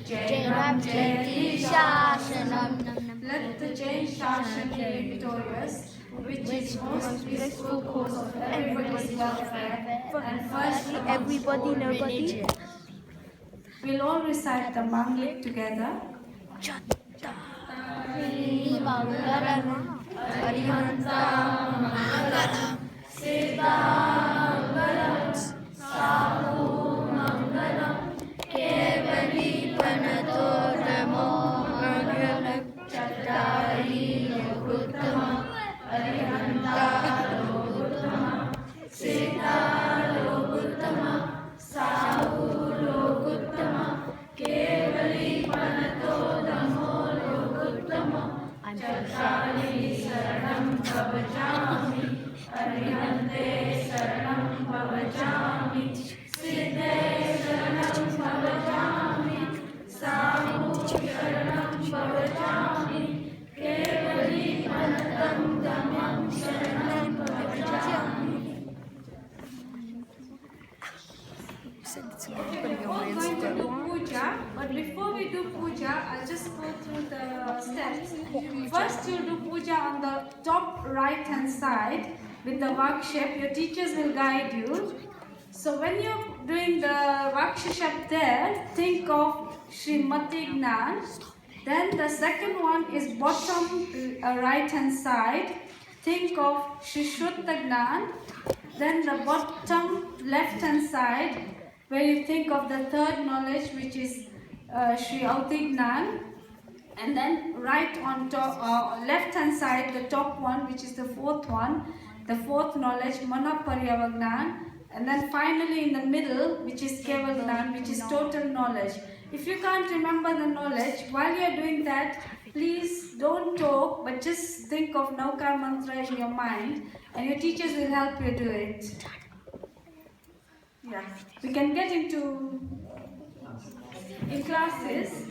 M: jainam jaiti shasanam. Let the Jain Shasana be victorious, which is most peaceful cause of everybody's welfare, and firstly
E: Everybody, nobody.
M: We'll all recite the Manglik together. But before we do puja, I'll just go through the steps. First, you'll do puja on the top right hand side with the Vakshep. Your teachers will guide you. So when you're doing the Vakshep there, think of Srimati Gnana. Then the second one is bottom right hand side. Think of Shrishruta Gnana. Then the bottom left hand side, where you think of the third knowledge, which is Shri Auti Gnana. And then right on top, left hand side, the top one, which is the fourth one, the fourth knowledge, Mana Paryava Gnana. And then finally in the middle, which is Keval Gnana, which is total knowledge. If you can't remember the knowledge, while you're doing that, please don't talk, but just think of Naukar Mantra in your mind, and your teachers will help you do it. Yeah, we can get into in classes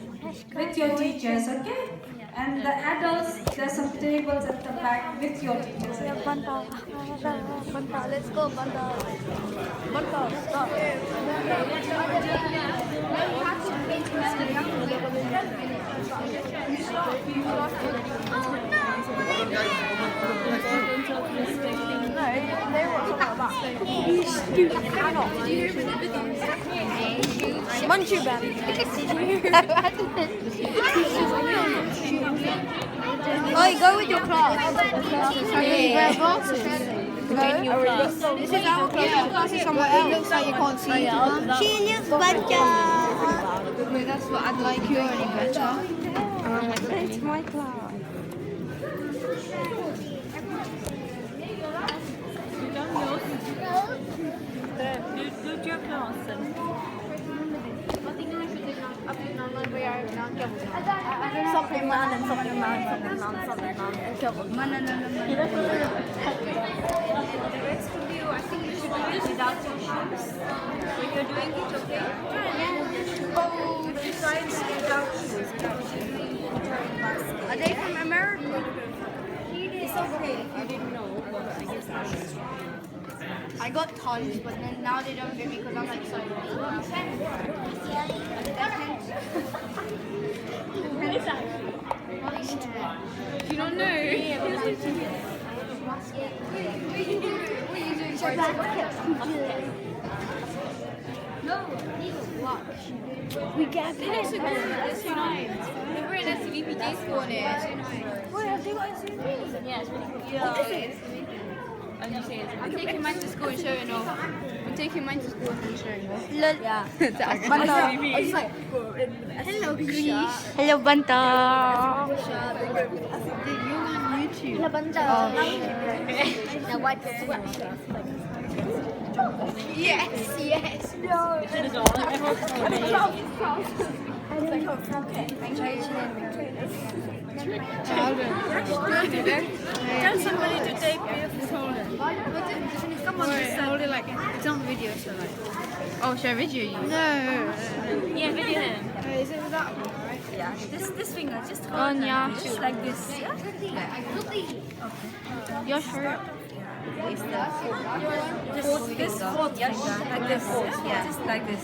M: with your teachers, okay? And the adults, there's some tables at the back with your teachers. Okay?
E: Banta, let's go, Banta. Banta, stop. Munchie Baby. Oh, go with your class. This is our class. This is somewhere else. It looks like you can't see it. She looks better. Wait, that's what I'd like you any better. It's my class.
N: Do your class.
E: Something man and something man, something man.
N: The rest of you, I think you should do it without your shoes. When you're doing it, okay? Oh, besides without shoes.
E: Are they from America?
N: It's okay if you didn't know, but I guess I should.
E: I got tons, but then now they don't give me because I'm like so. We get a pen.
N: That's so nice. We're in SCVP day school on it. It's so nice.
E: Wait, have they got SCVP?
N: Yeah, it's really cool. I'm just saying. I'm taking mine to school and showing off. I'm taking mine to school and showing off.
E: Yeah. Hello, Greece.
N: Hello, Banta.
E: Hello, Banta. Now wipe the sweat.
N: Yes, yes.
E: No.
N: Tell somebody to take me off his holder. Come on, hold it like it's on video, so like. Oh, should I video you? No. Yeah, video him.
E: Is it that one, right?
N: Yeah. This finger, just hold
E: On
N: like
E: your
N: this, just like this. Yeah.
E: Your shirt.
N: This fourth finger, like this. Yeah. Just like this.